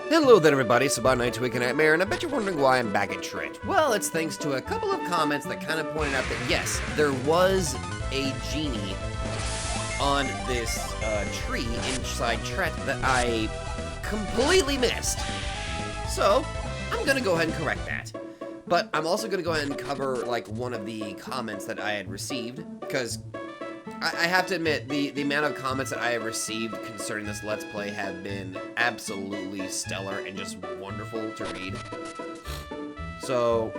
Hello there everybody, Sabah Night Week Nightmare, and I bet you're wondering why I'm back at Tret. Well, it's thanks to a couple of comments that kind of pointed out that yes, there was a genie on this tree inside Tret that I completely missed. So, I'm gonna go ahead and correct that. But I'm also gonna go ahead and cover like one of the comments that I had received, because I have to admit, the amount of comments that I have received concerning this Let's Play have been absolutely stellar and just wonderful to read. So,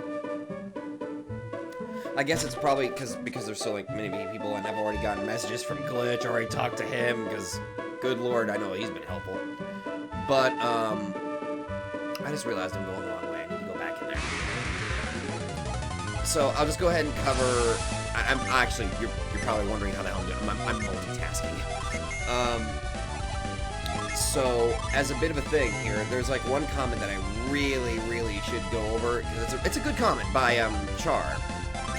I guess it's probably because there's so like many people, and I've already gotten messages from Glitch, already talked to him, because good lord, I know he's been helpful. But, I just realized I'm going the wrong way. I need to go back in there. So, I'll just go ahead and cover... I'm actually, you're probably wondering how the hell I'm doing. I'm multitasking. So, as a bit of a thing here, there's like one comment that I really should go over. It's a good comment by Char,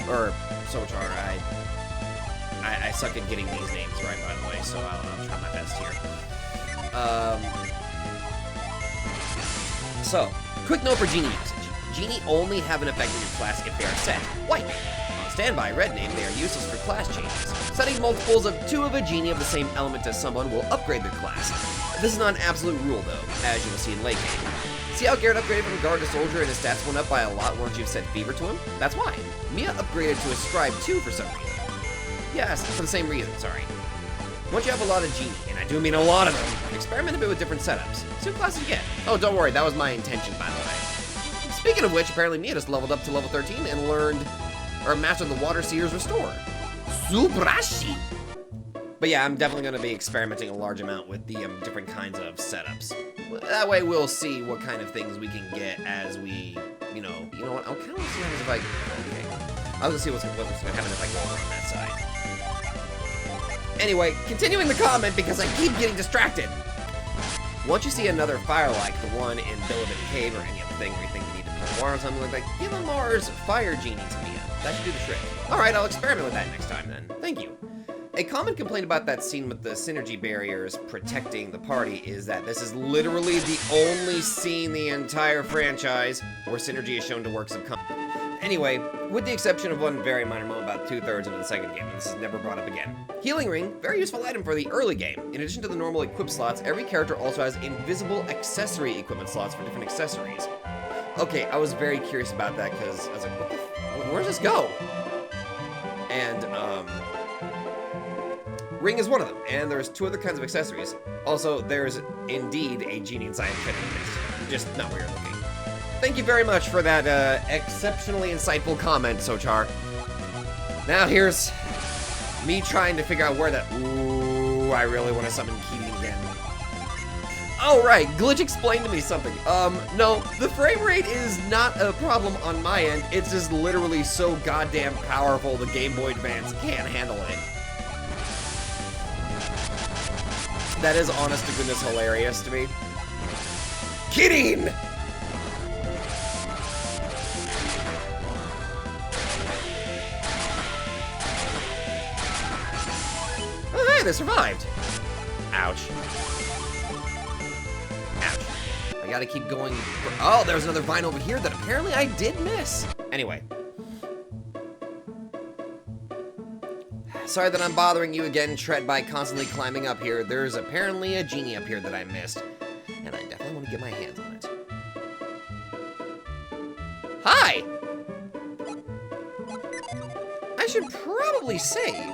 or Sochar. I suck at getting these names right, by the way, so I'll try my best here. So, quick note for Genie usage. Genie only have an effect on your class if they are set. White. Standby, red name, they are useless for class changes. Setting multiples of 2 of a genie of the same element as someone will upgrade their class. This is not an absolute rule though, as you will see in late game. See how Garrett upgraded from guard to soldier and his stats went up by a lot once you've set fever to him? That's why. Mia upgraded to a scribe too for some reason. Yes, for the same reason, sorry. Once you have a lot of genie, and I do mean a lot of them, experiment a bit with different setups. See what classes you get. Oh, don't worry, that was my intention by the way. Speaking of which, apparently Mia just leveled up to level 13 and learned... or master the Water Seer's Restore. Subrashi! But yeah, I'm definitely going to be experimenting a large amount with the different kinds of setups. That way we'll see what kind of things we can get as we, you know what, I'll kind of see how if I, okay. I'll just see what's going to happen if I go over on that side. Anyway, continuing the comment because I keep getting distracted. Once you see another fire like the one in Bilibin Cave or any other thing where you think you need to put water or something like that, give a Mars fire genie to me. That should do the trick. Alright, I'll experiment with that next time then. Thank you. A common complaint about that scene with the synergy barriers protecting the party is that this is literally the only scene in the entire franchise where synergy is shown to work subconsciously. Anyway, with the exception of one very minor moment about 2/3 into the second game, this is never brought up again. Healing Ring, very useful item for the early game. In addition to the normal equip slots, every character also has invisible accessory equipment slots for different accessories. Okay, I was very curious about that because I was like, what the where does this go? And, Ring is one of them, and there's 2 other kinds of accessories. Also, there's indeed a genie inside the mist. Just not where you're looking. Thank you very much for that, exceptionally insightful comment, Sochar. Now here's me trying to figure out where that... Ooh, I really want to summon Keating again. Oh, right, Glitch explained to me something. No, the frame rate is not a problem on my end. It's just literally so goddamn powerful the Game Boy Advance can't handle it. That is honest to goodness hilarious to me. Kidding! Oh, hey, they survived. Ouch. I gotta keep going. Oh, there's another vine over here that apparently I did miss. Anyway. Sorry that I'm bothering you again, Tret, by constantly climbing up here. There's apparently a genie up here that I missed, and I definitely want to get my hands on it. Hi! I should probably save.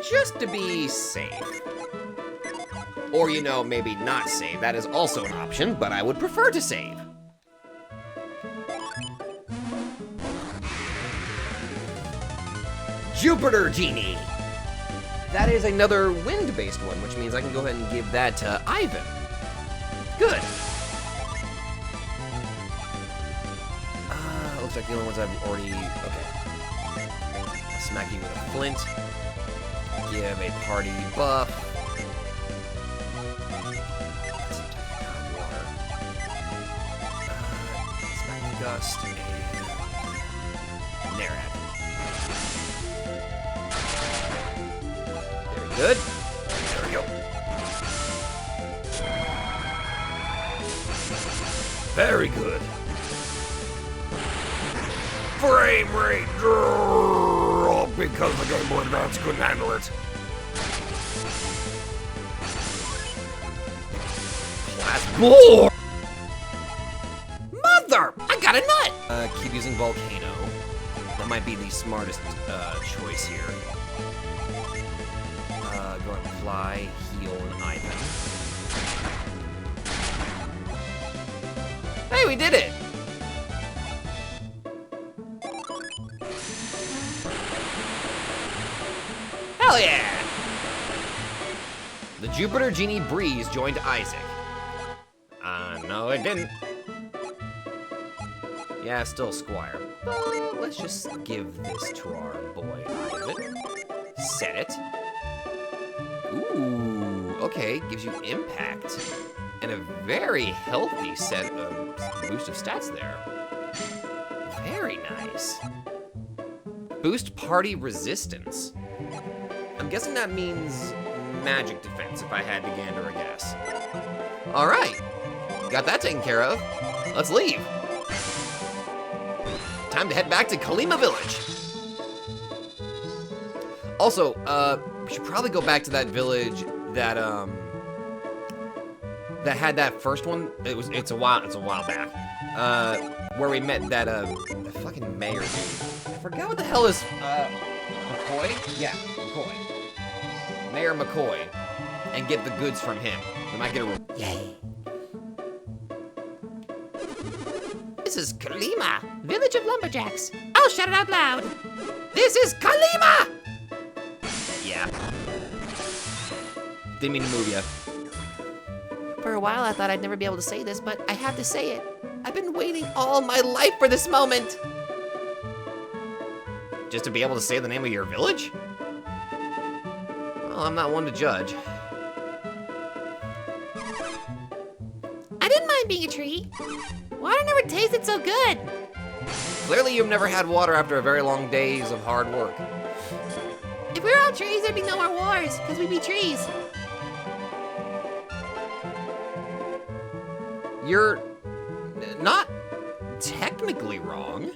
Just to be safe. Or, you know, maybe not save. That is also an option, but I would prefer to save. Jupiter Genie! That is another wind-based one, which means I can go ahead and give that to Ivan. Good. Looks like the only ones I've already... Okay. Smack you with a flint. Give a party buff. Gust and Nerte. Very good. There we go. Very good. Frame rate drop because the Game Boy Advance couldn't handle it. More! Mother! I got a nut! Keep using Volcano. That might be the smartest choice here. Go ahead and fly, heal, and Ivan. Hey, we did it! Hell yeah! The Jupiter Genie Breeze joined Isaac. No, it didn't. Yeah, still Squire. But let's just give this to our boy Ivan. Set it. Ooh, okay, gives you impact. And a very healthy set of boost of stats there. Very nice. Boost party resistance. I'm guessing that means magic defense if I had to gander a guess. All right. Got that taken care of. Let's leave. Time to head back to Kalima Village. Also, we should probably go back to that village that that had that first one. It's a while back. Where we met that fucking mayor dude. I forgot what the hell is McCoy? Yeah, McCoy. Mayor McCoy. And get the goods from him. We might get a yay. This is Kalima, village of lumberjacks. I'll shout it out loud. This is Kalima! Yeah. Didn't mean to move ya. For a while, I thought I'd never be able to say this, but I have to say it. I've been waiting all my life for this moment. Just to be able to say the name of your village? Well, I'm not one to judge. I didn't mind being a tree. Water never tasted so good. Clearly you've never had water after a very long days of hard work. If we were all trees, there'd be no more wars, because we'd be trees. You're not technically wrong.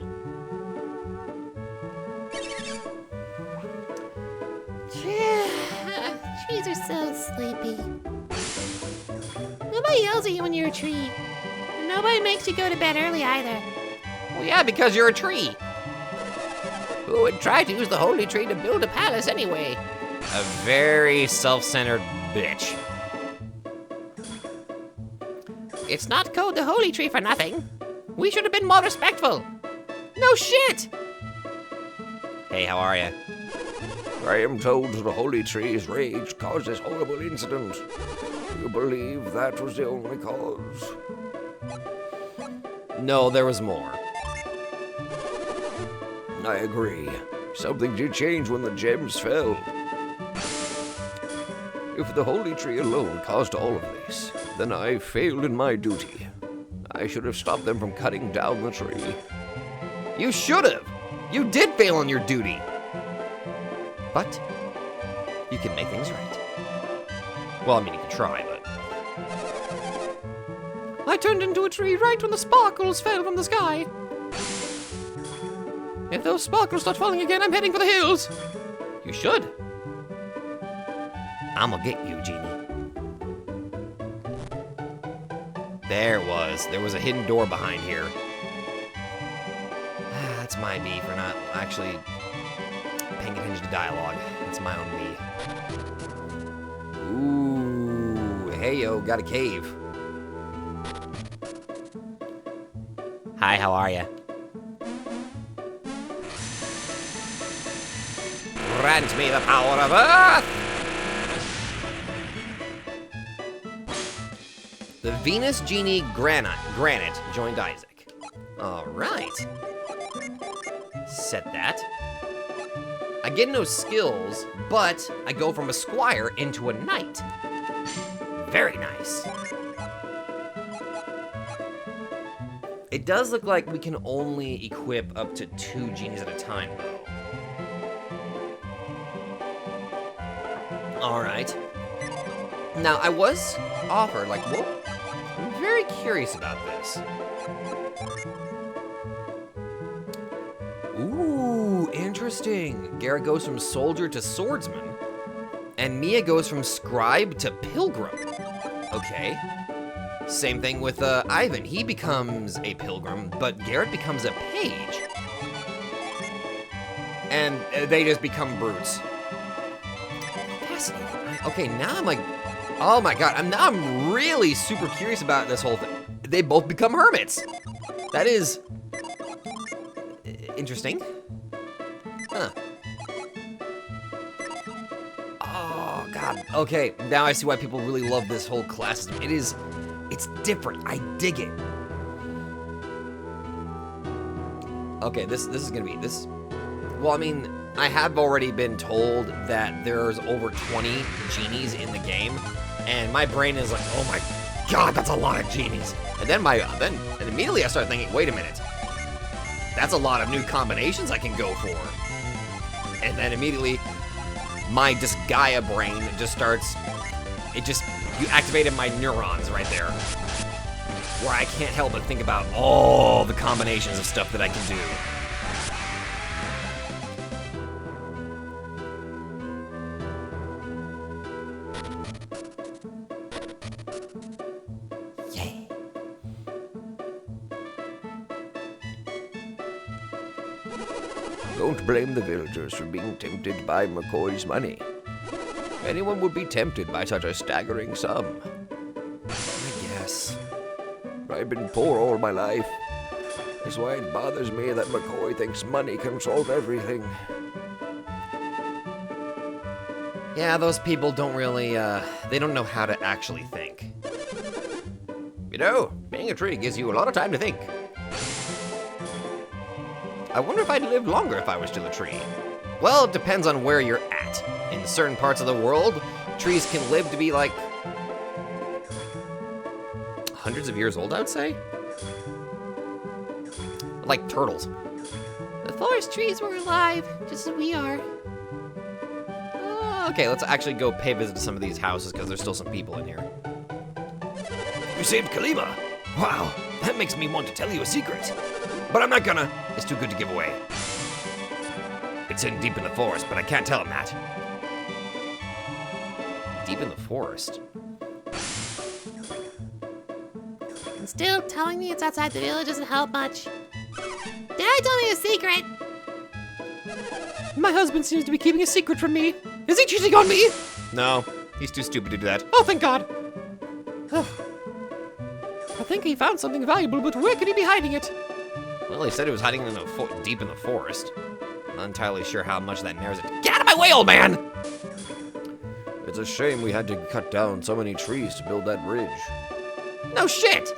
Trees are so sleepy. Nobody yells at you when you're a tree. And nobody makes you go to bed early either. Well, yeah, because you're a tree. Who would try to use the holy tree to build a palace anyway? A very self-centered bitch. It's not called the holy tree for nothing. We should have been more respectful. No shit! Hey, how are ya? I am told the holy tree's rage caused this horrible incident. Do you believe that was the only cause? No, there was more. I agree. Something did change when the gems fell. If the holy tree alone caused all of this, then I failed in my duty. I should have stopped them from cutting down the tree. You should have! You did fail in your duty! But you can make things right. Well, I mean, you can try, but... I turned into a tree right when the sparkles fell from the sky. If those sparkles start falling again, I'm heading for the hills. You should. I'm gonna get you, Genie. There it was. There was a hidden door behind here. That's my B for not actually paying attention to dialogue. That's my own B. Ooh, hey yo, got a cave. Hi, how are ya? Grant me the power of Earth! The Venus Genie Granite joined Isaac. All right. Set that. I get no skills, but I go from a squire into a knight. Very nice. It does look like we can only equip up to 2 genies at a time, though. All right. Now, I was offered, like, I'm very curious about this. Ooh, interesting. Garrett goes from soldier to swordsman, and Mia goes from scribe to pilgrim. Okay. Same thing with Ivan. He becomes a pilgrim, but Garrett becomes a page. And they just become brutes. Fascinating. Okay, now I'm like, oh my god, I'm really super curious about this whole thing. They both become hermits. That is interesting. Huh. Oh god. Okay, now I see why people really love this whole class system. It's different. I dig it. Okay, this is gonna be this. Well, I mean, I have already been told that there's over 20 genies in the game, and my brain is like, oh my god, that's a lot of genies. And then and immediately I start thinking, wait a minute, that's a lot of new combinations I can go for. And then immediately, my Gaia brain just starts, you activated my neurons right there, where I can't help but think about all the combinations of stuff that I can do. Don't blame the villagers for being tempted by McCoy's money. Anyone would be tempted by such a staggering sum. I guess. I've been poor all my life. That's why it bothers me that McCoy thinks money can solve everything. Yeah, those people don't really, they don't know how to actually think. You know, being a tree gives you a lot of time to think. I wonder if I'd live longer if I was still a tree. Well, it depends on where you're at. In certain parts of the world, trees can live to be like hundreds of years old, I would say. Like turtles. The forest trees were alive, just as we are. Okay, let's actually go pay a visit to some of these houses because there's still some people in here. You saved Kalima. Wow, that makes me want to tell you a secret. But I'm not gonna. It's too good to give away. It's in deep in the forest, but I can't tell him that. Deep in the forest? And still, telling me it's outside the village doesn't help much. Dad told me a secret. My husband seems to be keeping a secret from me. Is he cheating on me? No, he's too stupid to do that. Oh, thank God. I think he found something valuable, but where could he be hiding it? Well, he said he was hiding in deep in the forest. Not entirely sure how much that narrows it. Get out of my way, old man! It's a shame we had to cut down so many trees to build that bridge. No shit!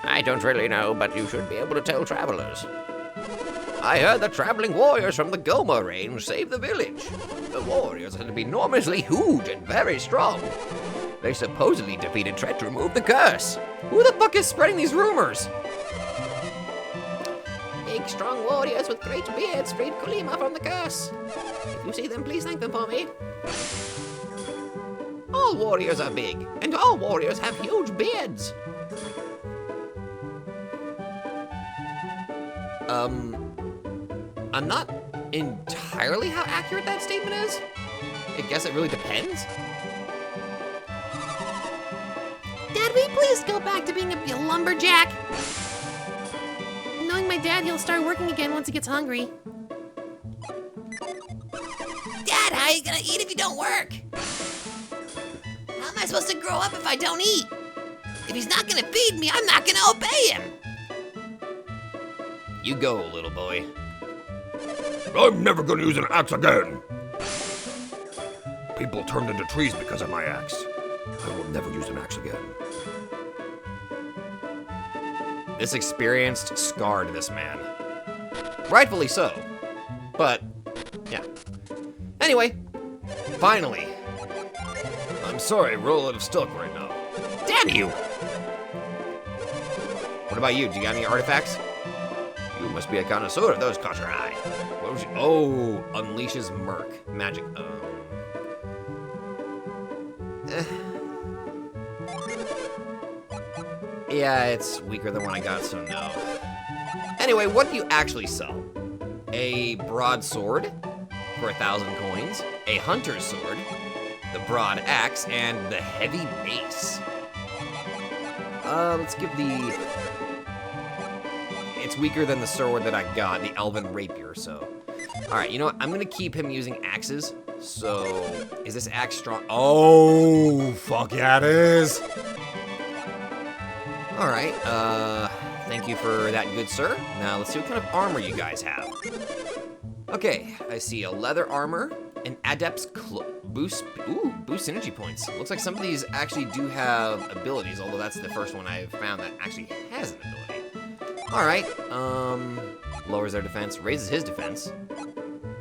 I don't really know, but you should be able to tell travelers. I heard that traveling warriors from the Goma range saved the village. The warriors had to be enormously huge and very strong. They supposedly defeated Tret to remove the curse. Who the fuck is spreading these rumors? Big, strong warriors with great beards freed Kolima from the curse. If you see them, please thank them for me. All warriors are big, and all warriors have huge beards. I'm not entirely how accurate that statement is. I guess it really depends. Dad, will you please go back to being a lumberjack? Knowing my dad, he'll start working again once he gets hungry. Dad, how are you gonna eat if you don't work? How am I supposed to grow up if I don't eat? If he's not gonna feed me, I'm not gonna obey him. You go, little boy. I'm never gonna use an axe again. People turned into trees because of my axe. I will never use an axe again. This experience scarred this man. Rightfully so. But, yeah. Anyway, finally. I'm sorry, we're a little stuck right now. Damn you! What about you? Do you got any artifacts? You must be a connoisseur of those caught your eye. What was you? Oh, unleashes Merc. Magic. Yeah, it's weaker than what I got, so no. Anyway, what do you actually sell? A broadsword for 1,000 coins, a hunter's sword, the broad axe, and the heavy mace. Let's give the... It's weaker than the sword that I got, the elven rapier, so... Alright, you know what? I'm gonna keep him using axes. So, is this axe strong? Oh, fuck yeah, it is! Alright, thank you for that, good sir. Now, let's see what kind of armor you guys have. Okay, I see a leather armor, an adept's boost synergy points. Looks like some of these actually do have abilities, although that's the first one I've found that actually has an ability. Alright, lowers their defense, raises his defense.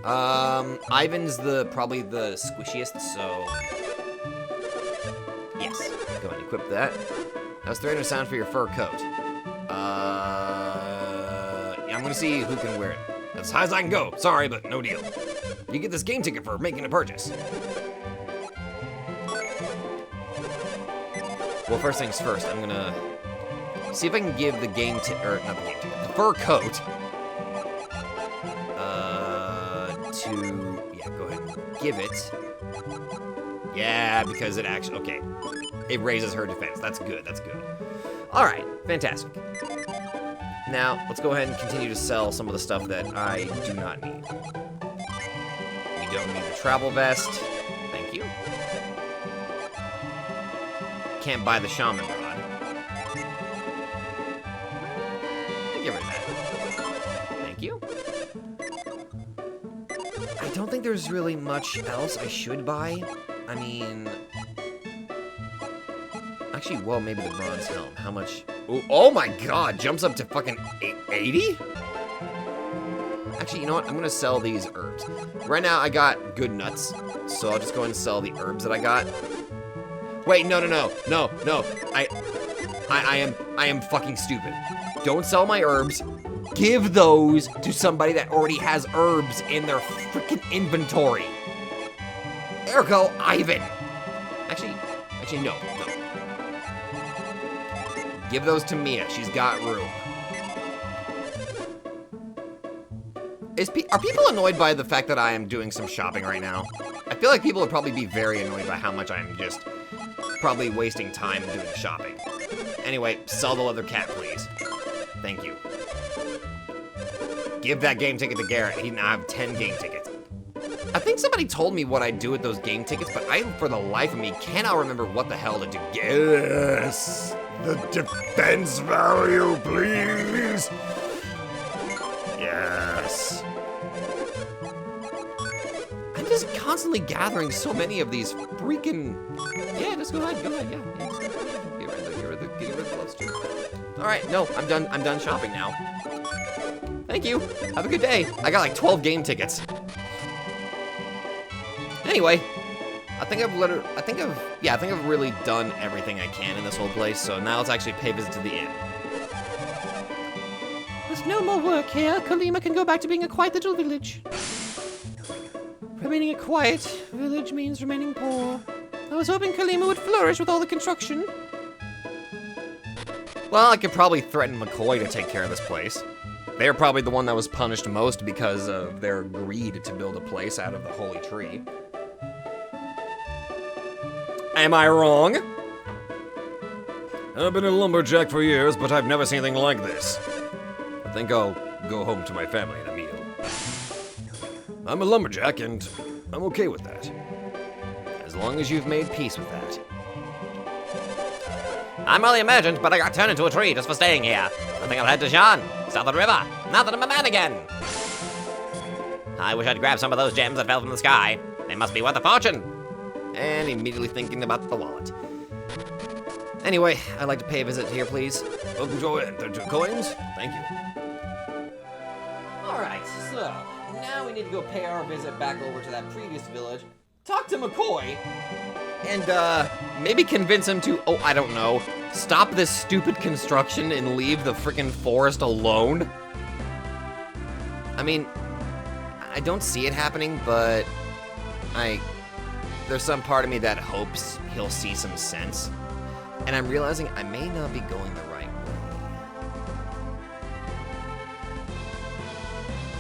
Ivan's probably the squishiest, so... Yes, go ahead and equip that. That was 300 sound for your fur coat. Yeah, I'm gonna see who can wear it. That's as high as I can go. Sorry, but no deal. You get this game ticket for making a purchase. Well, first things first, I'm gonna see if I can give the game ticket, or not the game ticket, the fur coat, yeah, go ahead and give it. Yeah, because it actually, okay. It raises her defense. That's good, that's good. All right, fantastic. Now, let's go ahead and continue to sell some of the stuff that I do not need. We don't need the travel vest. Thank you. Can't buy the shaman rod. Give her that. Thank you. I don't think there's really much else I should buy. I mean... Actually, well, maybe the bronze helm. How much? Ooh, oh my god, jumps up to fucking 80? Actually, you know what? I'm gonna sell these herbs. Right now, I got good nuts, so I'll just go ahead and sell the herbs that I got. Wait, no. I am fucking stupid. Don't sell my herbs. Give those to somebody that already has herbs in their freaking inventory. Ergo, Ivan. Actually, no. Give those to Mia. She's got room. Are people annoyed by the fact that I am doing some shopping right now? I feel like people would probably be very annoyed by how much I am just probably wasting time doing shopping. Anyway, sell the leather cat, please. Thank you. Give that game ticket to Garrett. He now have 10 game tickets. I think somebody told me what I'd do with those game tickets, but I, for the life of me, cannot remember what the hell to do. Yes! The defense value, please! Yes! I'm just constantly gathering so many of these freaking... Yeah, just go ahead, yeah. Just get rid of the gloves too. Alright, no, I'm done shopping now. Thank you. Have a good day. I got like 12 game tickets. Anyway, I think I've really done everything I can in this whole place, so now let's actually pay a visit to the inn. With no more work here, Kalima can go back to being a quiet little village. Remaining a quiet village means remaining poor. I was hoping Kalima would flourish with all the construction. Well, I could probably threaten McCoy to take care of this place. They're probably the one that was punished most because of their greed to build a place out of the holy tree. Am I wrong? I've been a lumberjack for years, but I've never seen anything like this. I think I'll go home to my family in a meal. I'm a lumberjack, and I'm okay with that. As long as you've made peace with that. I'm only a merchant, but I got turned into a tree just for staying here. I think I'll head to Jean, south of the river, now that I'm a man again. I wish I'd grabbed some of those gems that fell from the sky. They must be worth a fortune. And immediately thinking about the wallet. Anyway, I'd like to pay a visit here, please. Welcome to it. 32 coins. Thank you. Alright, so now we need to go pay our visit back over to that previous village. Talk to McCoy. And maybe convince him to, oh, I don't know, stop this stupid construction and leave the frickin' forest alone. I mean, I don't see it happening, but I there's some part of me that hopes he'll see some sense. And I'm realizing I may not be going the right way.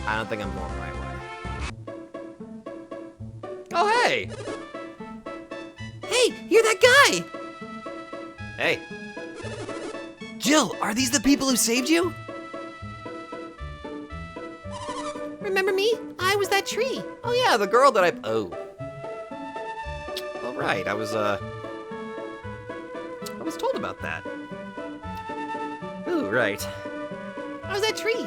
I don't think I'm going the right way. Oh, hey! Hey, you're that guy! Hey. Jill, are these the people who saved you? Remember me? I was that tree. Oh, yeah, the girl that I... Oh. Oh, right, I was told about that. Ooh, right. I was that tree.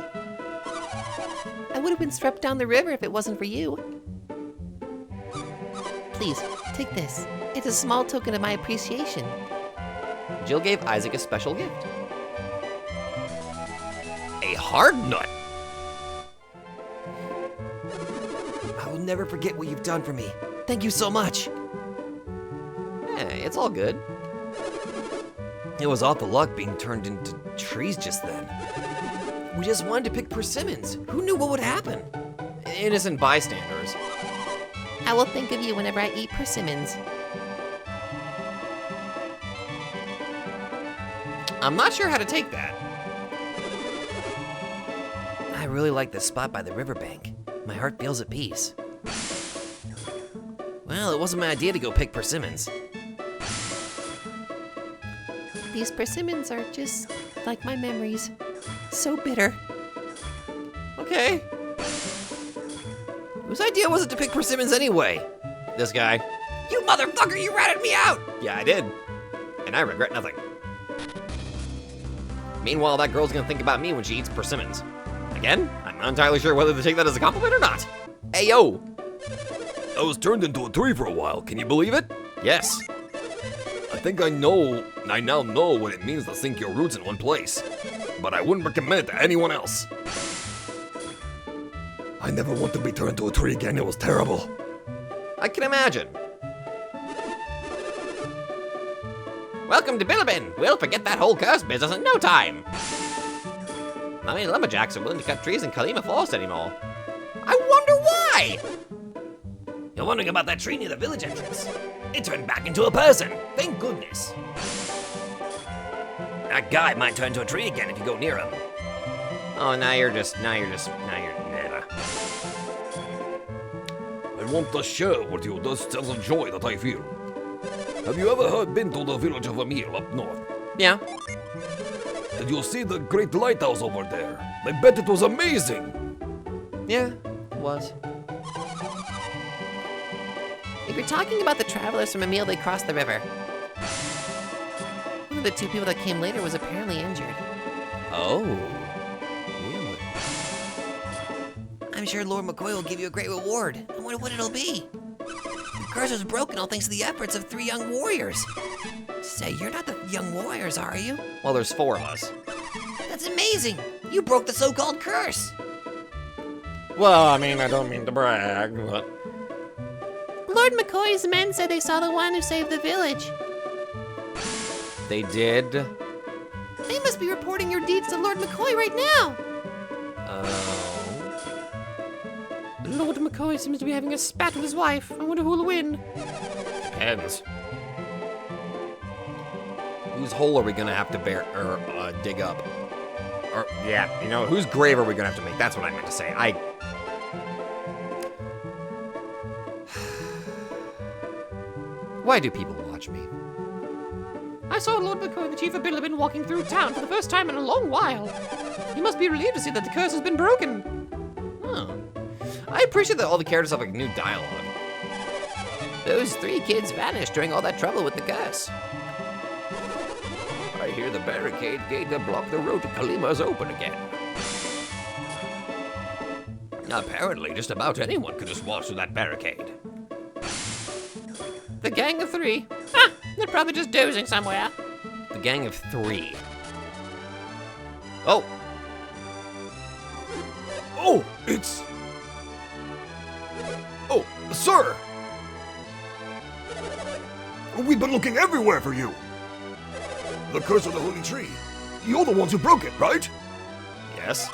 I would have been swept down the river if it wasn't for you. Please, take this. It's a small token of my appreciation. Jill gave Isaac a special gift. A hard nut. I will never forget what you've done for me. Thank you so much. Hey, it's all good. It was awful luck being turned into trees just then. We just wanted to pick persimmons. Who knew what would happen? Innocent bystanders. I will think of you whenever I eat persimmons. I'm not sure how to take that. I really like this spot by the riverbank. My heart feels at peace. Well, it wasn't my idea to go pick persimmons. These persimmons are just like my memories. So bitter. Okay. Whose idea was it to pick persimmons anyway? This guy. You motherfucker, you ratted me out! Yeah, I did. And I regret nothing. Meanwhile, that girl's gonna think about me when she eats persimmons. Again, I'm not entirely sure whether to take that as a compliment or not. Hey, yo! I was turned into a tree for a while, can you believe it? Yes. I think I now know what it means to sink your roots in one place. But I wouldn't recommend it to anyone else. I never want to be turned into a tree again, it was terrible. I can imagine. Welcome to Billabin. We'll forget that whole curse business in no time. Not many lumberjacks are willing to cut trees in Kalima Forest anymore. I wonder why! You're wondering about that tree near the village entrance. It turned back into a person. Thank goodness. That guy might turn into a tree again if you go near him. Oh, now you're never. I want to share with you this sense of joy that I feel. Have you ever been to the village of Emil up north? Yeah. Did you see the great lighthouse over there? I bet it was amazing. Yeah, it was. If you're talking about the travelers from Emil, they crossed the river. One of the two people that came later was apparently injured. Oh. Really? I'm sure Lord McCoy will give you a great reward. I wonder what it'll be. The curse was broken all thanks to the efforts of 3 young warriors. Say, you're not the young warriors, are you? Well, there's 4 of us. That's amazing! You broke the so-called curse! Well, I mean, I don't mean to brag, but... Lord McCoy's men said they saw the one who saved the village. They did? They must be reporting your deeds to Lord McCoy right now! Lord McCoy seems to be having a spat with his wife. I wonder who'll win. Depends. Whose hole are we gonna have to dig up? Or, yeah, you know, whose grave are we gonna have to make? That's what I meant to say. Why do people watch me? I saw Lord McCoy, the chief of Billabin, walking through town for the first time in a long while. He must be relieved to see that the curse has been broken. Oh. I appreciate that all the characters have like new dialogue. Those 3 kids vanished during all that trouble with the curse. I hear the barricade gate that blocked the road to Kalima is open again. Apparently, just about anyone could just walk through that barricade. The gang of 3. Ah, they're probably just dozing somewhere. The gang of 3. Oh! Oh, it's... Oh, sir! We've been looking everywhere for you. The curse of the holy tree. You're the ones who broke it, right? Yes?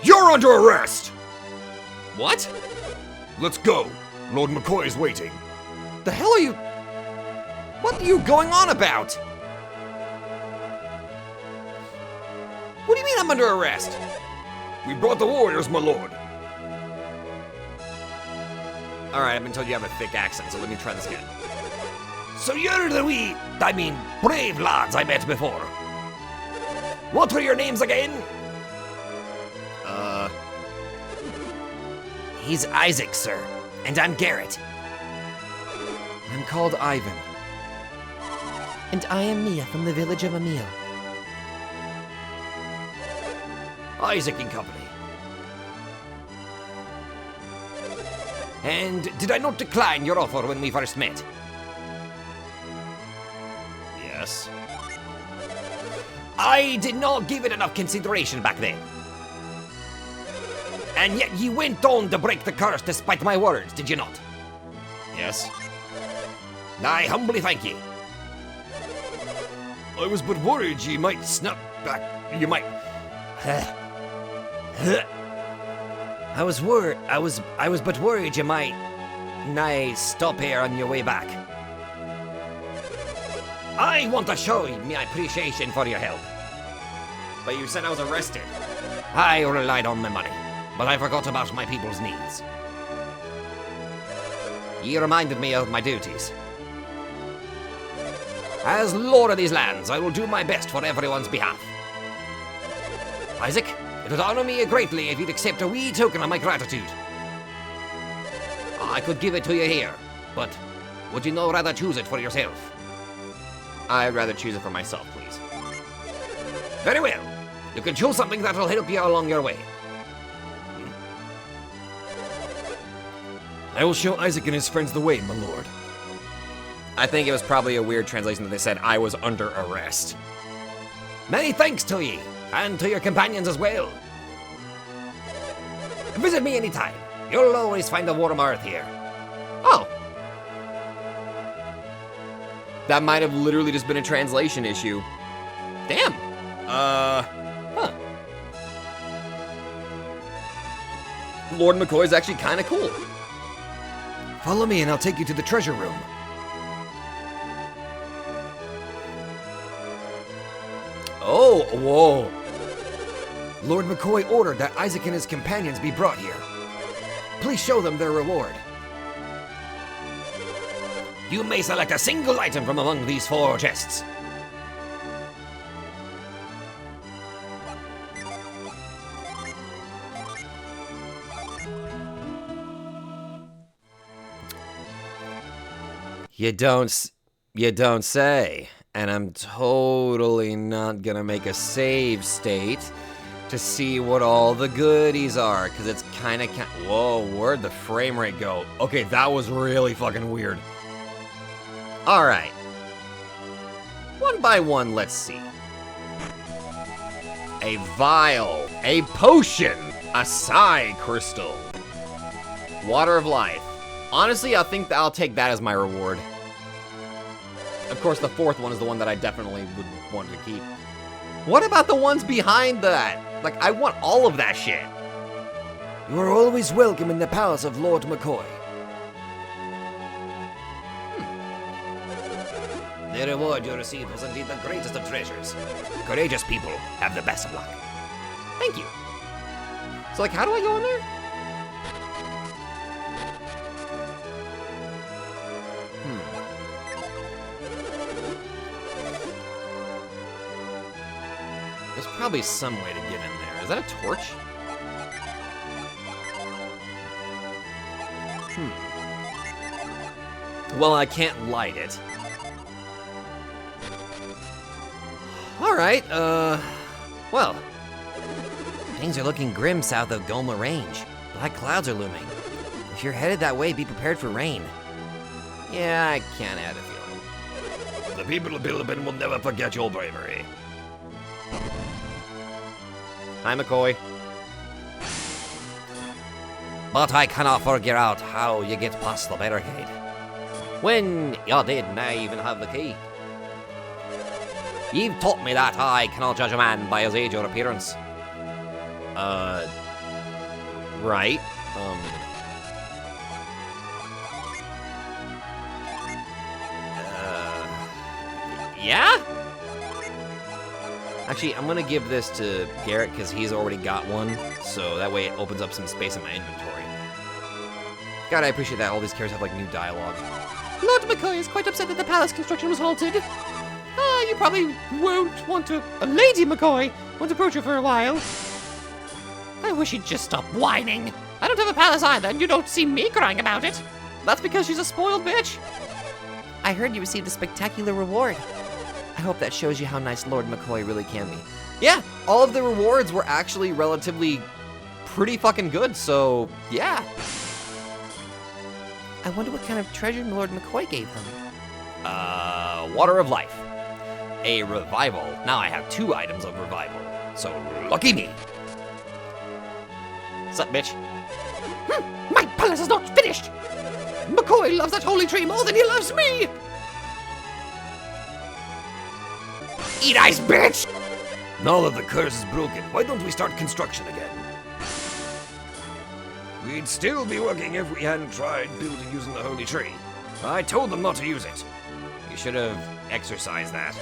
You're under arrest! What? Let's go. Lord McCoy is waiting. The hell are you? What are you going on about? What do you mean I'm under arrest? We brought the warriors, my lord. Alright, I've been told you have a thick accent, so let me try this again. So you're the brave lads I met before. What were your names again? He's Isaac, sir, and I'm Garrett. I'm called Ivan. And I am Mia from the village of Emil. Isaac and company. And did I not decline your offer when we first met? Yes. I did not give it enough consideration back then. And yet you went on to break the curse despite my words, did you not? Yes. I humbly thank you. I was but worried ye might snap back. You might. I was but worried you might stop here on your way back. I want to show you my appreciation for your help. But you said I was arrested. I relied on my money, but I forgot about my people's needs. You reminded me of my duties. As lord of these lands, I will do my best for everyone's behalf. Isaac, it would honor me greatly if you'd accept a wee token of my gratitude. I could give it to you here, but would you no rather choose it for yourself? I'd rather choose it for myself, please. Very well. You can choose something that'll help you along your way. I will show Isaac and his friends the way, my lord. I think it was probably a weird translation that they said I was under arrest. Many thanks to ye, and to your companions as well. Visit me anytime. You'll always find a warm earth here. Oh. That might have literally just been a translation issue. Damn. Huh. Lord McCoy's actually kind of cool. Follow me and I'll take you to the treasure room. Oh, whoa. Lord McCoy ordered that Isaac and his companions be brought here. Please show them their reward. You may select a single item from among these 4 chests. You don't say. And I'm totally not gonna make a save state to see what all the goodies are, because it's kind of, whoa, where'd the frame rate go? Okay, that was really fucking weird. All right. One by one, let's see. A vial, a potion, a psi crystal, water of life. Honestly, I think I'll take that as my reward. Of course, the 4th one is the one that I definitely would want to keep. What about the ones behind that? Like, I want all of that shit. You are always welcome in the palace of Lord McCoy. The reward you received was indeed the greatest of treasures. Courageous people have the best of luck. Thank you. So, like, how do I go in there? There's probably some way to get in there. Is that a torch? Well, I can't light it. Alright, well. Things are looking grim south of Goma Range. Black clouds are looming. If you're headed that way, be prepared for rain. Yeah, I can't add a feeling. The people of Bilibin will never forget your bravery. Hi, McCoy. But I cannot figure out how you get past the barricade. When you didn't even have the key. You've taught me that I cannot judge a man by his age or appearance. Right. Yeah? Actually, I'm gonna give this to Garrett because he's already got one, so that way it opens up some space in my inventory. God, I appreciate that all these characters have like new dialogue. Lord McCoy is quite upset that the palace construction was halted. You probably won't want to. Lady McCoy won't approach her for a while. I wish he'd just stop whining. I don't have a palace either, and you don't see me crying about it. That's because she's a spoiled bitch. I heard you received a spectacular reward. I hope that shows you how nice Lord McCoy really can be. Yeah, all of the rewards were actually relatively pretty fucking good, so yeah. I wonder what kind of treasure Lord McCoy gave them. Water of life. A revival. Now I have 2 items of revival. So lucky me. Sup, bitch? My palace is not finished. McCoy loves that holy tree more than he loves me. Eat ice, bitch! Now that the curse is broken, why don't we start construction again? We'd still be working if we hadn't tried building using the holy tree. I told them not to use it. You should have exercised that.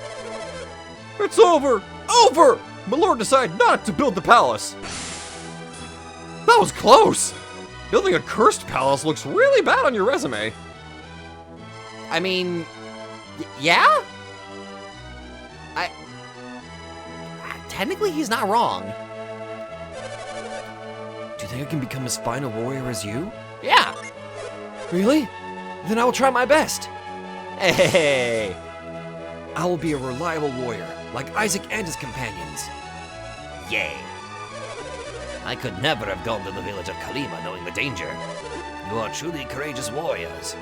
It's over! Over! My lord decided not to build the palace. That was close! Building a cursed palace looks really bad on your resume. I mean, yeah? Technically, he's not wrong. Do you think I can become as fine a warrior as you? Yeah. Really? Then I will try my best. Hey. I will be a reliable warrior, like Isaac and his companions. Yay. I could never have gone to the village of Kalima knowing the danger. You are truly courageous warriors.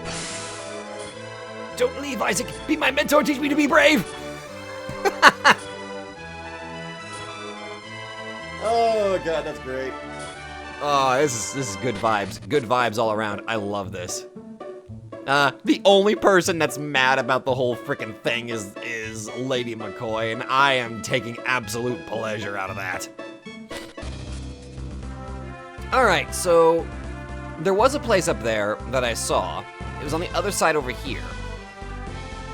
Don't leave, Isaac. Be my mentor. Teach me to be brave. Oh god, that's great. Oh, this is good vibes. Good vibes all around. I love this. The only person that's mad about the whole freaking thing is Lady McCoy, and I am taking absolute pleasure out of that. Alright, so there was a place up there that I saw. It was on the other side over here.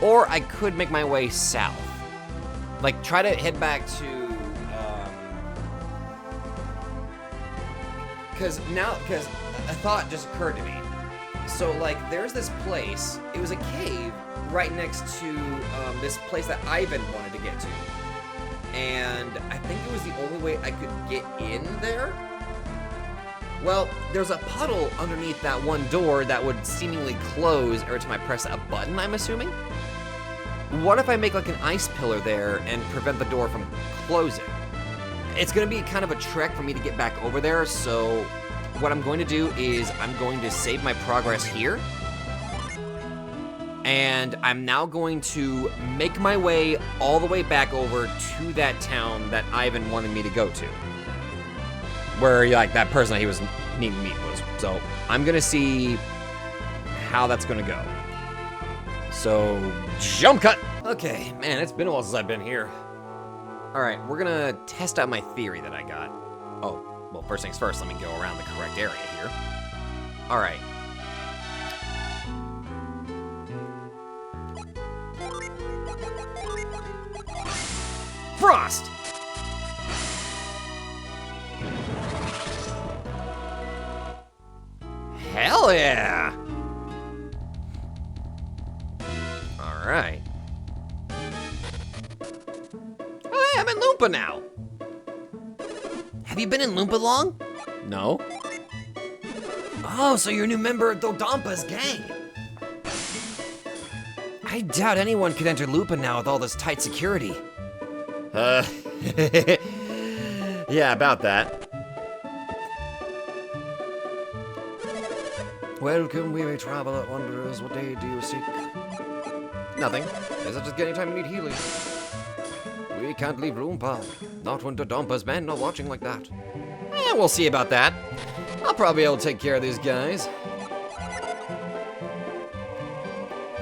Or I could make my way south. Like, try to head back to... Because a thought just occurred to me. So, like, there's this place. It was a cave right next to this place that Ivan wanted to get to. And I think it was the only way I could get in there. Well, there's a puddle underneath that one door that would seemingly close every time I press a button, I'm assuming. What if I make like an ice pillar there and prevent the door from closing? It's gonna be kind of a trek for me to get back over there, so what I'm going to do is I'm going to save my progress here. And I'm now going to make my way all the way back over to that town that Ivan wanted me to go to. Where, like, that person that he was needing to meet was. So, I'm gonna see how that's gonna go. So, jump cut! Okay, man, it's been a while since I've been here. Alright, we're gonna test out my theory that I got. Oh, well, first things first, let me go around the correct area here. Alright. Frost! Hell yeah! Alright. Oh, hey, I'm in Loompa now! Have you been in Loompa long? No. Oh, so you're a new member of Dodampa's gang. I doubt anyone could enter Loompa now with all this tight security. Yeah, about that. Welcome, weary traveler, wanderers. What day do you seek? Nothing. Is it just any time you need healing? We can't leave Loompa. Not when Dodampa's men are watching like that. We'll see about that. I'll probably be able to take care of these guys.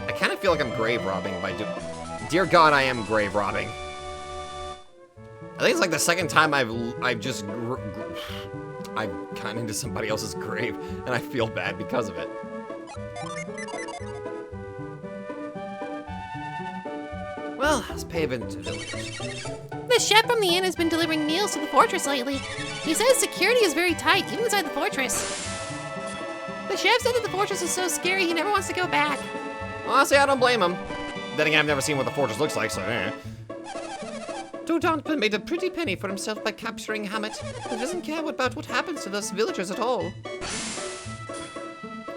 I kind of feel like I'm grave robbing by Dear God, I am grave robbing. I think it's like the second time I've just I've gone into somebody else's grave, and I feel bad because of it. Well, let's pay a visit to the village. The chef from the inn has been delivering meals to the fortress lately. He says security is very tight, even inside the fortress. The chef said that the fortress is so scary he never wants to go back. Honestly, I don't blame him. Then again, I've never seen what the fortress looks like, so eh. Dodonpa made a pretty penny for himself by capturing Hammett. He doesn't care about what happens to those villagers at all.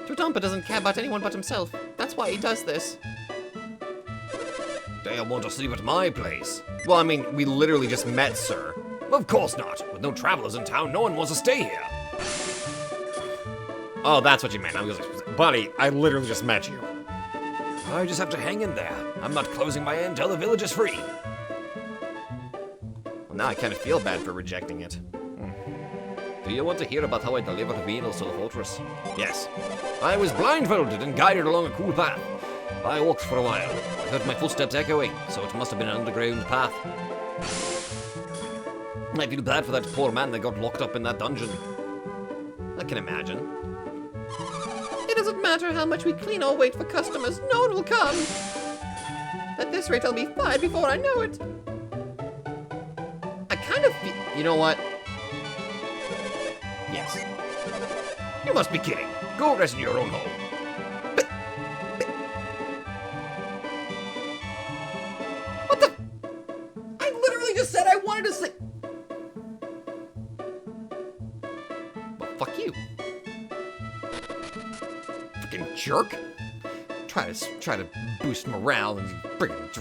Dodonpa doesn't care about anyone but himself. That's why he does this. They want to sleep at my place. Well, I mean, we literally just met, sir. Of course not. With no travelers in town, no one wants to stay here. Oh, that's what you meant. I was like, buddy, I literally just met you. I just have to hang in there. I'm not closing my inn until the village is free. Well, now I kind of feel bad for rejecting it. Do you want to hear about how I delivered meals to the fortress? Yes. I was blindfolded and guided along a cool path. I walked for a while. I heard my footsteps echoing, so it must have been an underground path. I feel bad for that poor man that got locked up in that dungeon. I can imagine. It doesn't matter how much we clean or wait for customers, no one will come. At this rate, I'll be fired before I know it. I kind of feel... You know what? Yes. You must be kidding. Go rest in your own home. What the... I literally just said I wanted to say... Well, fuck you. Fucking jerk. Try to boost morale and friggin'...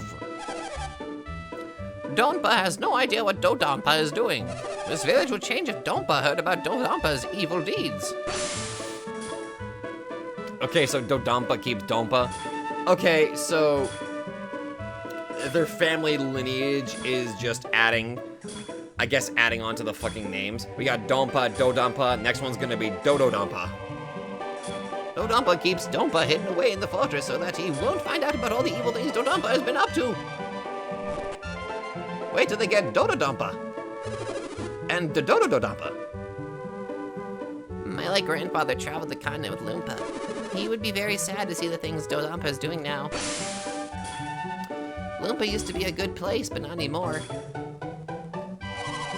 Donpa has no idea what Dodonpa is doing. This village would change if Donpa heard about Dodonpa's evil deeds. Okay, so Dodonpa keeps Donpa. Okay, so... Their family lineage is just adding... I guess adding on to the fucking names. We got Donpa, Dodonpa, next one's gonna be Dododonpa. Dodonpa keeps Donpa hidden away in the fortress so that he won't find out about all the evil things Dodonpa has been up to. Wait till they get Dododonpa. And Dodododonpa. My late grandfather traveled the continent with Loompa. He would be very sad to see the things Dodonpa is doing now. Loompa used to be a good place, but not anymore.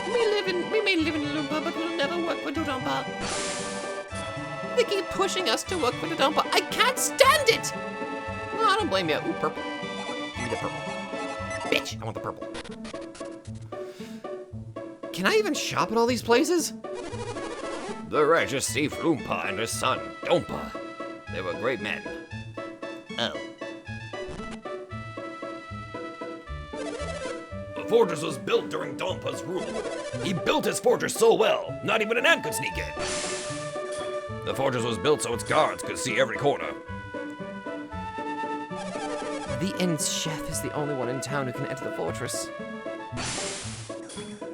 We may live in Loompa, but we'll never work for Dodonpa. They keep pushing us to work for Dodonpa. I can't stand it! No, I don't blame you. Ooh, purple. Give me the purple. Bitch, I want the purple. Can I even shop at all these places? The righteous thief Loompa and his son, Donpa. They were great men. Oh. The fortress was built during Donpa's rule. He built his fortress so well, not even an ant could sneak in. The fortress was built so its guards could see every corner. The inn's chef is the only one in town who can enter the fortress.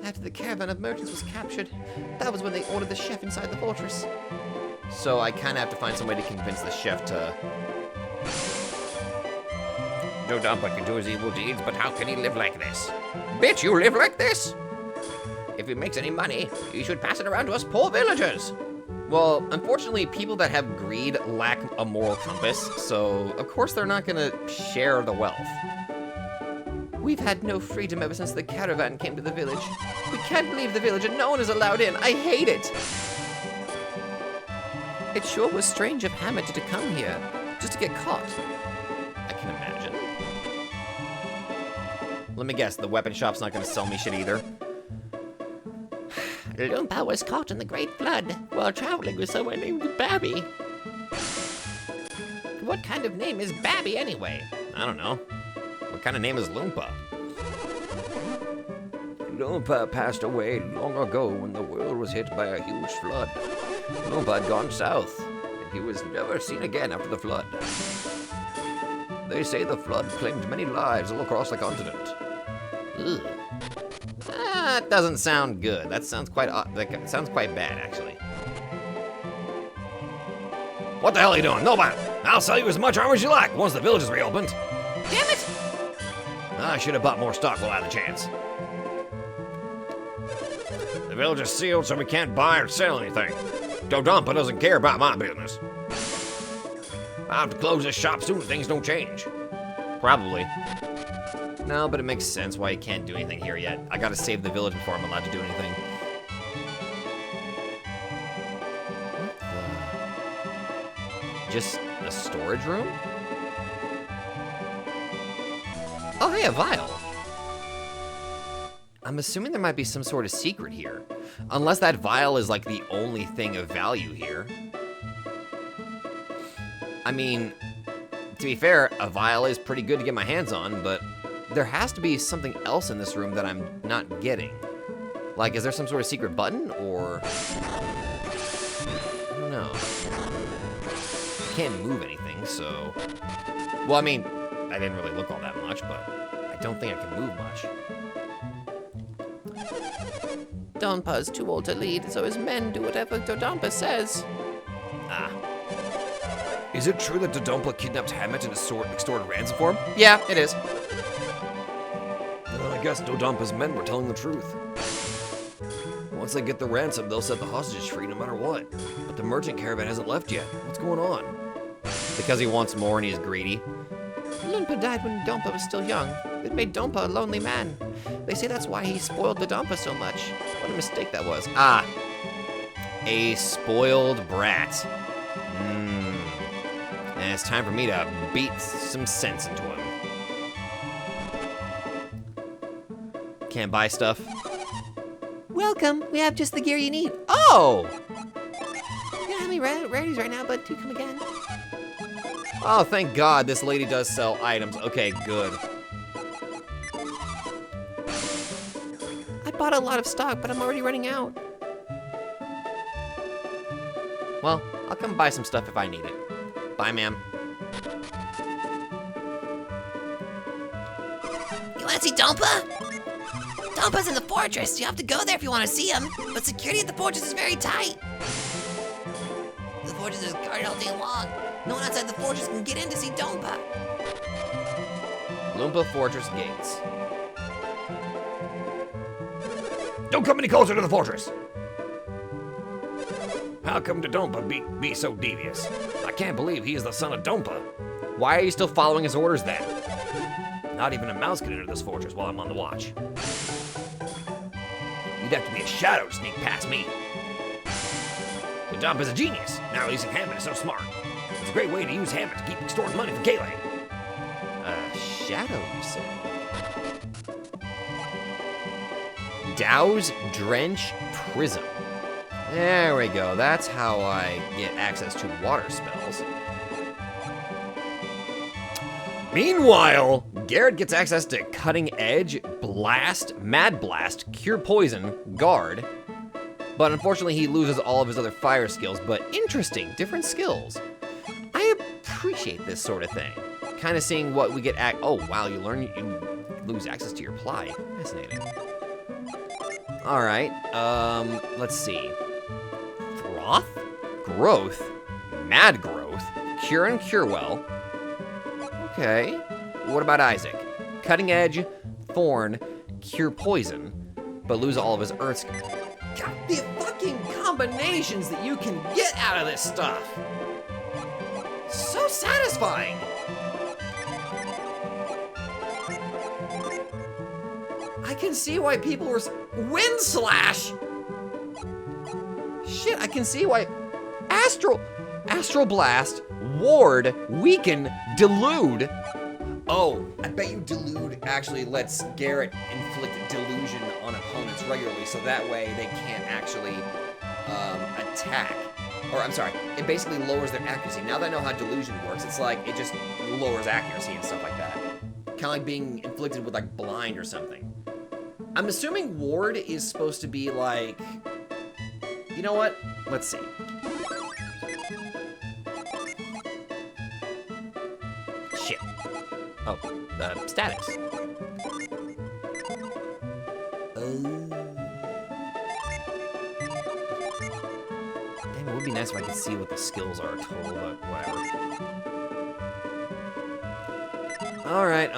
After the caravan of merchants was captured, that was when they ordered the chef inside the fortress. So I kind of have to find some way to convince the chef to... Dodonpa can do his evil deeds, but how can he live like this? Bitch, you live like this? If he makes any money, he should pass it around to us poor villagers. Well, unfortunately, people that have greed lack a moral compass, so of course they're not gonna share the wealth. We've had no freedom ever since the caravan came to the village. We can't leave the village and no one is allowed in. I hate it. It sure was strange of Hammett to come here, just to get caught. I can imagine. Let me guess, the weapon shop's not gonna sell me shit either. Loompa was caught in the Great Flood while traveling with someone named Babby. What kind of name is Babby anyway? I don't know. What kind of name is Loompa? Loompa passed away long ago when the world was hit by a huge flood. Loompa had gone south, and he was never seen again after the flood. They say the flood claimed many lives all across the continent. Ugh. That doesn't sound good. That sounds quite that sounds quite bad, actually. What the hell are you doing? Nobody! I'll sell you as much armor as you like once the village is reopened. Damn it! I should have bought more stock while I had the chance. The village is sealed, so we can't buy or sell anything. Dodonpa doesn't care about my business. I'll have to close this shop soon if things don't change. Probably. No, but it makes sense why he can't do anything here yet. I gotta save the village before I'm allowed to do anything. What the? Just a storage room? Oh, hey, a vial. I'm assuming there might be some sort of secret here. Unless that vial is like the only thing of value here. I mean, to be fair, a vial is pretty good to get my hands on, but there has to be something else in this room that I'm not getting. Like, is there some sort of secret button, or... I don't know. I can't move anything, so... Well, I mean, I didn't really look all that much, but I don't think I can move much. Donpa's too old to lead, so his men do whatever Dodonpa says. Ah. Is it true that Dodonpa kidnapped Hammett and extorted ransom for him? Yeah, it is. Well, I guess Dodonpa's men were telling the truth. Once they get the ransom, they'll set the hostages free no matter what. But the merchant caravan hasn't left yet. What's going on? Because he wants more and he's greedy. Lunpa died when Donpa was still young. It made Donpa a lonely man. They say that's why he spoiled the Donpa so much. What a mistake that was. Ah. A spoiled brat. And it's time for me to beat some sense into him. Can't buy stuff. Welcome. We have just the gear you need. Oh! We don't have any rarities right now, but do come again. Oh, thank God this lady does sell items. Okay, good. I bought a lot of stock, but I'm already running out. Well, I'll come buy some stuff if I need it. Bye, ma'am. You wanna see Donpa? Donpa's in the fortress. You have to go there if you wanna see him. But security at the fortress is very tight. The fortress is guarded all day long. No one outside the fortress can get in to see Donpa. Loompa Fortress Gates. Don't come any closer to the fortress! How come Dodonpa be so devious? I can't believe he is the son of Donpa. Why are you still following his orders then? Not even a mouse can enter this fortress while I'm on the watch. You'd have to be a shadow to sneak past me. Dodonpa's a genius. Now releasing Hammett is so smart. It's a great way to use Hammett to keep extorting money from Kayle. Shadow, you say? Dow's Drench Prism. There we go. That's how I get access to water spells. Meanwhile, Garrett gets access to Cutting Edge, Blast, Mad Blast, Cure Poison, Guard. But unfortunately, he loses all of his other fire skills. But interesting, different skills. I appreciate this sort of thing. Kind of seeing what we get at. Oh, wow, you lose access to your ply. Fascinating. All right, let's see. Froth, Growth, Mad Growth, Cure and Cure Well. Okay. What about Isaac? Cutting Edge, Thorn, Cure Poison, but lose all of his Earth skills. God, the fucking combinations that you can get out of this stuff. So satisfying. I can see why people were Wind Slash. Shit, I can see why Astral Blast, Ward, Weaken, Delude. Oh, I bet you Delude actually lets Garrett inflict delusion on opponents regularly, so that way they can't actually attack. Or I'm sorry, it basically lowers their accuracy. Now that I know how delusion works, it's like it just lowers accuracy and stuff like that. Kind of like being inflicted with like blind or something. I'm assuming Ward is supposed to be like, you know what? Let's see. Shit. Oh, status. Damn, it would be nice if I could see what the skills are total, but whatever. Alright,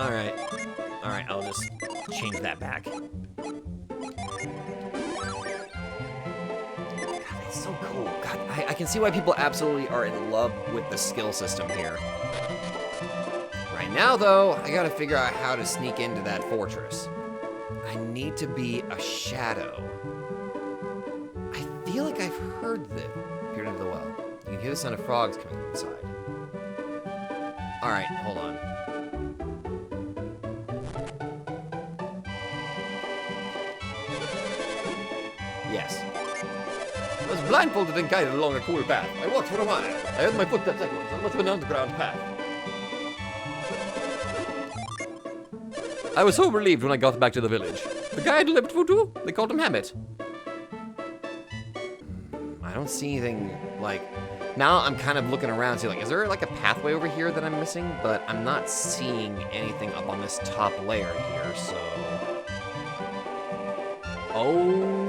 I'll just change that back. God, it's so cool. God, I can see why people absolutely are in love with the skill system here. Right now though, I gotta figure out how to sneak into that fortress. I need to be a shadow. I feel like I've heard this. Peered into the well. You can hear the sound of frogs coming from inside. Alright, hold on. Yes. I was blindfolded and guided along a cool path. I walked for a while. I heard my footsteps echoing. So it must have been an underground path. I was so relieved when I got back to the village. The guy I delivered food to, they called him Hammett. I don't see anything, like... Now I'm kind of looking around, see, like, is there, like, a pathway over here that I'm missing? But I'm not seeing anything up on this top layer here, so... Oh...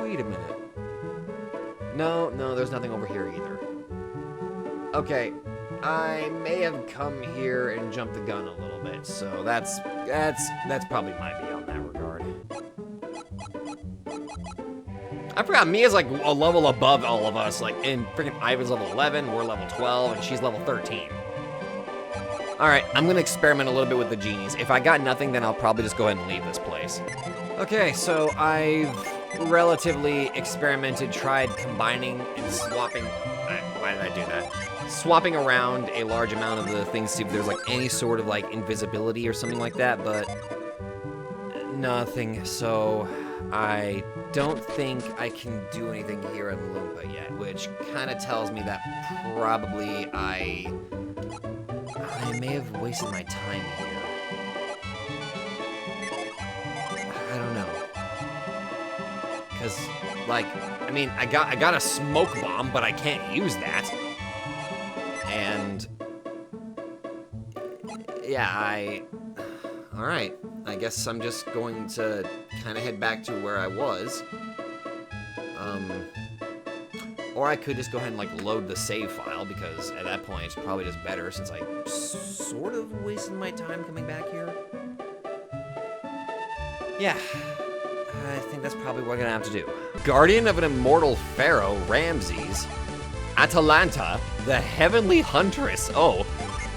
Wait a minute. No, there's nothing over here either. Okay, I may have come here and jumped the gun a little bit, so that's probably my B on that regard. I forgot Mia's like a level above all of us, like, and freaking Ivan's level 11, we're level 12, and she's level 13. Alright, I'm gonna experiment a little bit with the genies. If I got nothing, then I'll probably just go ahead and leave this place. Okay, so I've relatively experimented, tried combining and swapping. Why did I do that? Swapping around a large amount of the things to see if there's like any sort of like invisibility or something like that, but nothing. So I don't think I can do anything here in Loompa yet, which kind of tells me that probably I may have wasted my time here. I don't know. Cause, like, I mean, I got a smoke bomb, but I can't use that. And yeah, all right. I guess I'm just going to kind of head back to where I was. Or I could just go ahead and like load the save file, because at that point it's probably just better since I sort of wasted my time coming back here. Yeah. I think that's probably what I'm gonna have to do. Guardian of an immortal pharaoh, Ramses. Atalanta, the heavenly huntress. Oh,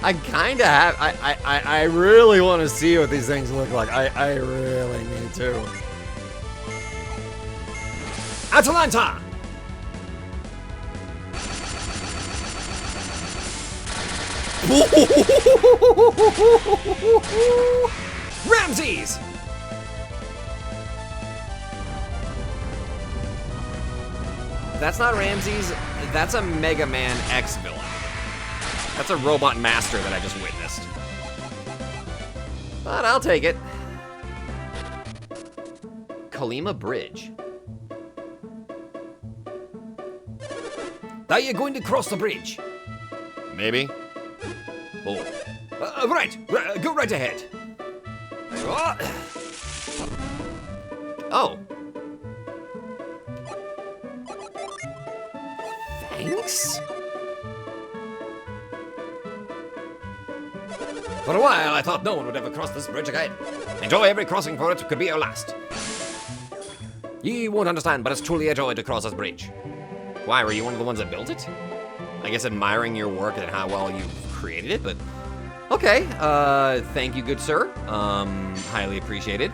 I kind of have. I really want to see what these things look like. I really need to. Atalanta. Ramses. That's not Ramses, that's a Mega Man X villain. That's a robot master that I just witnessed. But I'll take it. Kalima Bridge. Are you going to cross the bridge? Maybe. Oh. Right, go right ahead. Oh. Thanks? For a while, I thought no one would ever cross this bridge again. Enjoy every crossing, for it could be your last. Ye won't understand, but it's truly a joy to cross this bridge. Why, were you one of the ones that built it? I guess admiring your work and how well you've created it, but... Okay, thank you, good sir. Highly appreciated.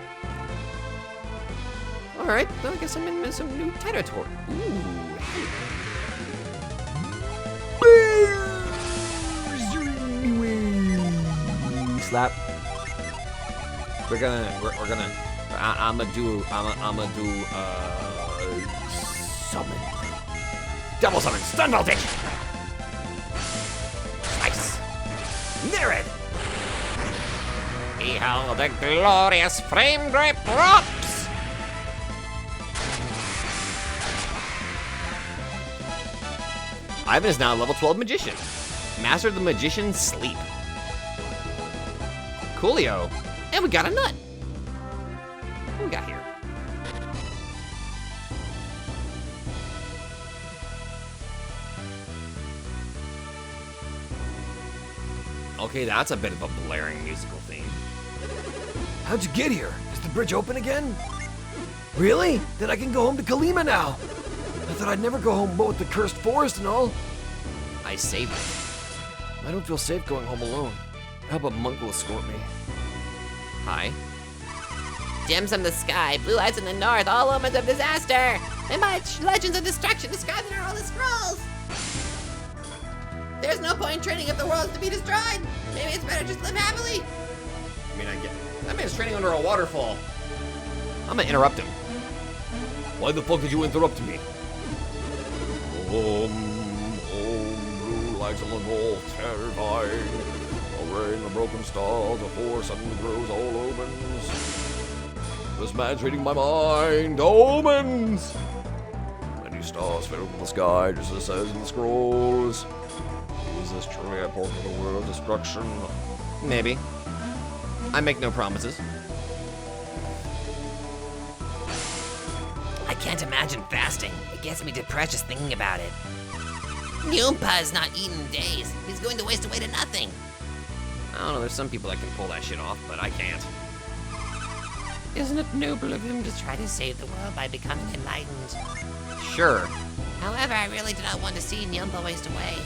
Alright, well, I guess I'm in some new territory. Ooh. Slap. We're gonna, I'ma do, summon. Double summon, stun voltage! Nice! Nerte! Behold the glorious frame grip drops! Ivan is now a level 12 magician. Mastered the magician's sleep. Coolio. And we got a nut. What we got here? Okay, that's a bit of a blaring musical theme. How'd you get here? Is the bridge open again? Really? Then I can go home to Kalima now. I thought I'd never go home, but with the cursed forest and all. I saved it. I don't feel safe going home alone. I hope a monk will escort me. Hi. Gems from the sky, blue eyes in the north, all omens of disaster, and much legends of destruction described in our holy scrolls. There's no point in training if the world is to be destroyed. Maybe it's better just live happily. I mean, I get that man's training under a waterfall. I'm gonna interrupt him. Why the fuck did you interrupt me? Blue lights on the north, terrifying. A rain of broken stars, a force suddenly grows all omens. This man's reading my mind, omens! Many stars fell from the sky, just as it says in the scrolls. Is this truly important to the world's destruction? Maybe. I make no promises. I can't imagine fasting. It gets me depressed just thinking about it. Nyumpa has not eaten in days. He's going to waste away to nothing. I don't know, there's some people that can pull that shit off, but I can't. Isn't it noble of him to Try to save the world by becoming enlightened. Sure. However, I really do not want to see Nyumpa waste away.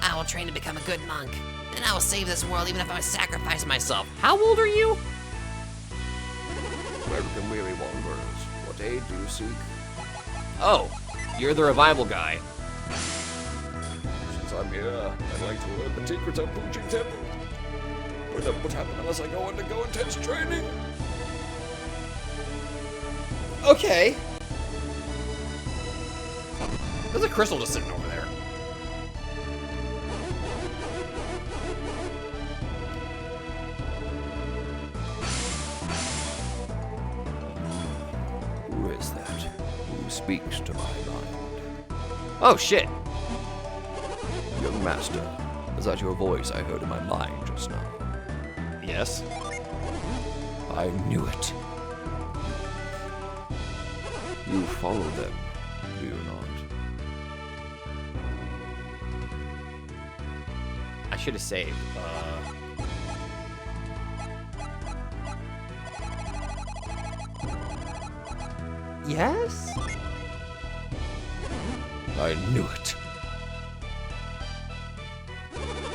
I will train to become a good monk. Then I will save this world even if I sacrifice myself. How old are you? American weary wanderers, what aid do you seek? Oh, you're the revival guy. Since I'm here, I'd like to learn the secrets of Puching Temple. But that would happen unless I go undergo intense training. Okay. There's a crystal just sitting over there. Who is that? Who speaks to my mind? Oh shit. Young master, is that your voice I heard in my mind just now? Yes. I knew it. You follow them, do you not? I should have saved. Yes? I knew it.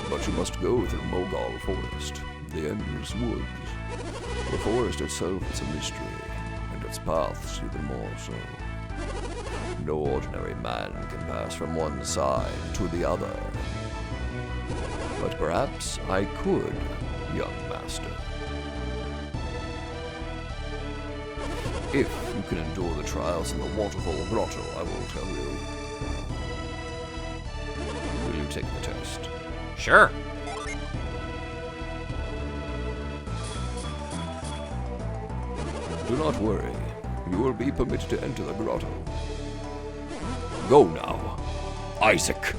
But you must go through Mogal Forest, the endless woods. The forest itself is a mystery, and its paths even more so. No ordinary man can pass from one side to the other. But perhaps I could, young master. If you can endure the trials in the waterfall grotto, I will tell you. Will you take the test? Sure. Do not worry. You will be permitted to enter the grotto. Go now, Isaac.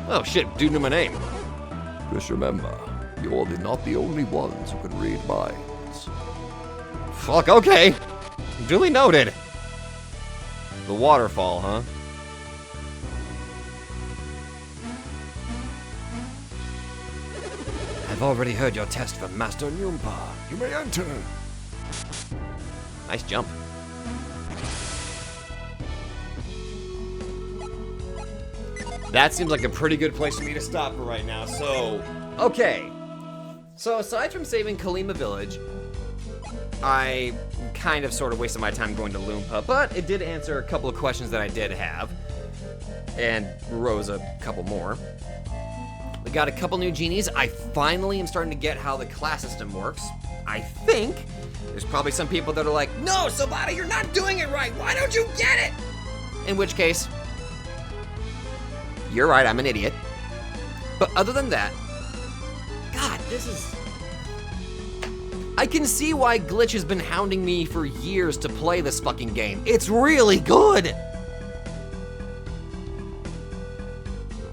Oh shit, dude knew my name. Just remember, you're not the only ones who can read minds. Fuck, okay. Duly noted. The waterfall, huh? I've already heard your test for Master Nyumpa. You may enter. Nice jump. That seems like a pretty good place for me to stop for right now, so... Okay. So aside from saving Kalima Village, I kind of sort of wasted my time going to Loompa, but it did answer a couple of questions that I did have, and rose a couple more. We got a couple new genies. I finally am starting to get how the class system works. I think there's probably some people that are like, no, Sobata, you're not doing it right. Why don't you get it? In which case, you're right, I'm an idiot. But other than that, God, this is... I can see why Glitch has been hounding me for years to play this fucking game. It's really good!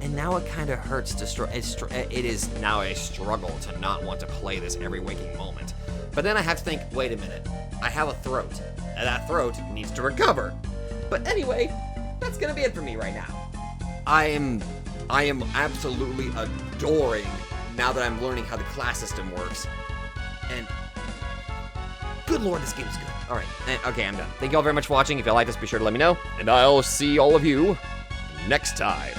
And now it kind of hurts to it is now a struggle to not want to play this every waking moment. But then I have to think, wait a minute, I have a throat, and that throat needs to recover. But anyway, that's gonna be it for me right now. I am absolutely adoring now that I'm learning how the class system works. And good lord, this game's good. All right, okay, I'm done. Thank you all very much for watching. If you like this, be sure to let me know. And I'll see all of you next time.